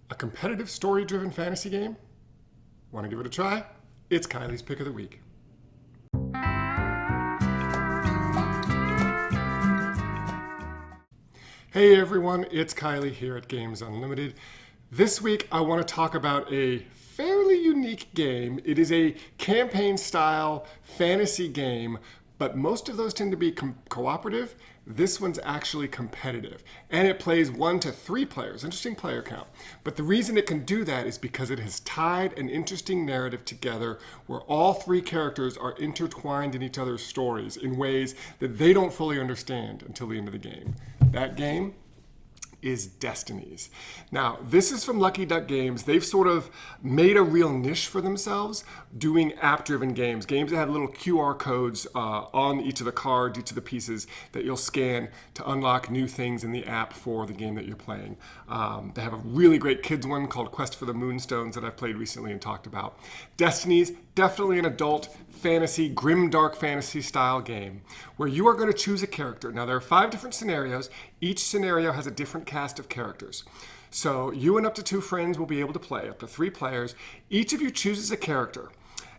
A competitive story-driven fantasy game? Want to give it a try? It's Kylie's Pick of the Week. Hey everyone, it's Kylie here at Games Unlimited. This week I want to talk about a fairly unique game. It is a campaign-style fantasy game, but most of those tend to be cooperative. This one's actually competitive, and it plays 1 to 3 players. Interesting player count. But the reason it can do that is because it has tied an interesting narrative together where all 3 characters are intertwined in each other's stories in ways that they don't fully understand until the end of the game. That game is Destinies. Now, this is from Lucky Duck Games. They've sort of made a real niche for themselves doing app-driven games that have little QR codes on each of the cards, each of the pieces that you'll scan to unlock new things in the app for the game that you're playing. They have a really great kids one called Quest for the Moonstones that I've played recently and talked about. Destinies, definitely an adult fantasy, grim dark fantasy style game where you are going to choose a character. Now there are 5 different scenarios. Each scenario has a different cast of characters. So you and up to 2 friends will be able to play, up to 3 players. Each of you chooses a character.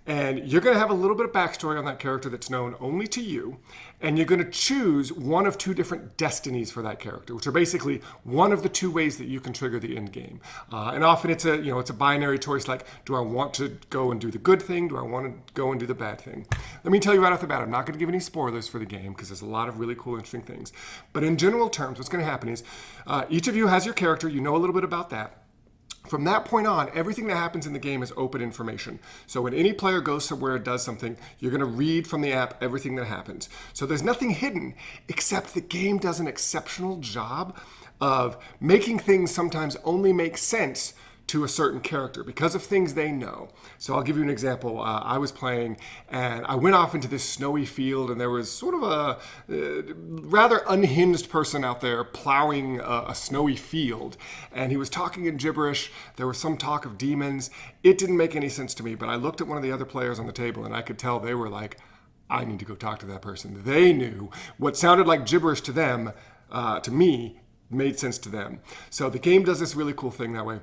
And you're going to have a little bit of backstory on that character that's known only to you. And you're going to choose one of 2 different destinies for that character, which are basically one of the 2 ways that you can trigger the end game. And often it's a binary choice like, do I want to go and do the good thing? Do I want to go and do the bad thing? Let me tell you right off the bat, I'm not going to give any spoilers for the game because there's a lot of really cool, interesting things. But in general terms, what's going to happen is each of you has your character. You know a little bit about that. From that point on, everything that happens in the game is open information. So when any player goes somewhere and does something, you're going to read from the app everything that happens. So there's nothing hidden, except the game does an exceptional job of making things sometimes only make sense to a certain character because of things they know. So I'll give you an example. I was playing and I went off into this snowy field and there was sort of a rather unhinged person out there plowing a snowy field, and he was talking in gibberish. There was some talk of demons. It didn't make any sense to me, but I looked at one of the other players on the table and I could tell they were like, I need to go talk to that person. They knew what sounded like gibberish to them, to me, made sense to them. So the game does this really cool thing that way.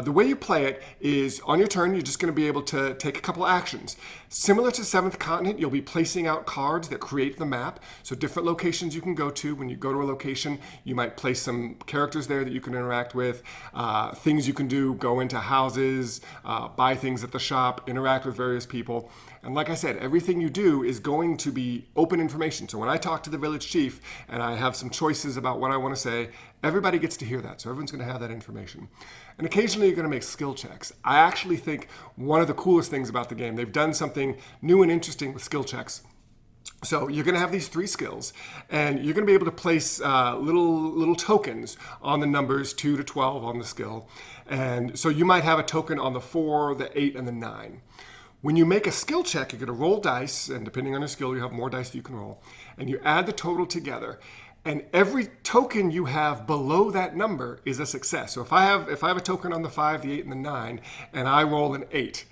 The way you play it is on your turn, you're just going to be able to take a couple actions. Similar to 7th Continent, you'll be placing out cards that create the map. So different locations you can go to. When you go to a location, you might place some characters there that you can interact with. Things you can do, go into houses, buy things at the shop, interact with various people. And like I said, everything you do is going to be open information. So when I talk to the village chief and I have some choices about what I want to say, everybody gets to hear that. So everyone's going to have that information. And occasionally you're going to make skill checks. I actually think one of the coolest things about the game, they've done something new and interesting with skill checks. So you're going to have these 3 skills, and you're going to be able to place little tokens on the numbers 2 to 12 on the skill. And so you might have a token on the 4, the 8, and the 9. When you make a skill check, you're going to roll dice, and depending on your skill, you have more dice that you can roll, and you add the total together. And every token you have below that number is a success. So if I have a token on the 5, the 8, and the 9, and I roll an 8,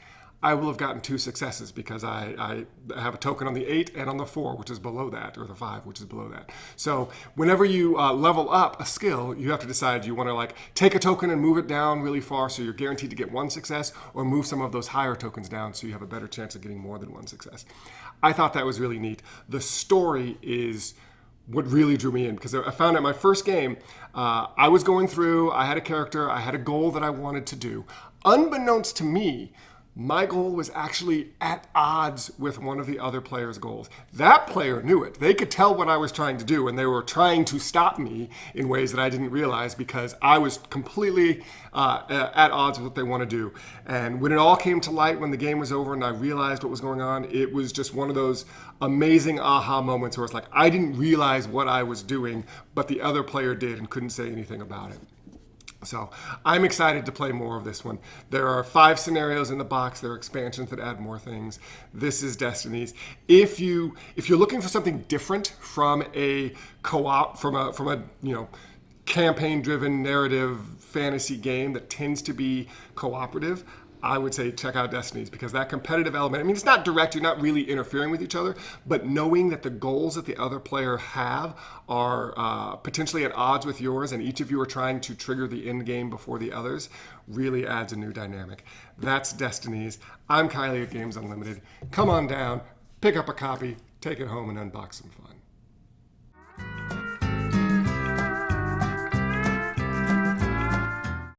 I will have gotten 2 successes because I have a token on the 8 and on the 4, which is below that, or the 5, which is below that. So whenever you level up a skill, you have to decide, do you want to take a token and move it down really far so you're guaranteed to get 1 success, or move some of those higher tokens down so you have a better chance of getting more than 1 success. I thought that was really neat. The story is what really drew me in, because I found out my first game, I was going through, I had a character, I had a goal that I wanted to do. Unbeknownst to me, my goal was actually at odds with one of the other players' goals. That player knew it. They could tell what I was trying to do, and they were trying to stop me in ways that I didn't realize because I was completely at odds with what they want to do. And when it all came to light, when the game was over and I realized what was going on, it was just one of those amazing aha moments where it's like, I didn't realize what I was doing, but the other player did and couldn't say anything about it. So I'm excited to play more of this one. There are 5 scenarios in the box. There are expansions that add more things. This is Destinies. If you're looking for something different from a co-op, from a campaign-driven narrative fantasy game that tends to be cooperative, I would say check out Destinies, because that competitive element, I mean, it's not direct, you're not really interfering with each other, but knowing that the goals that the other player have are potentially at odds with yours, and each of you are trying to trigger the end game before the others, really adds a new dynamic. That's Destinies. I'm Kylie at Games Unlimited. Come on down, pick up a copy, take it home, and unbox some fun.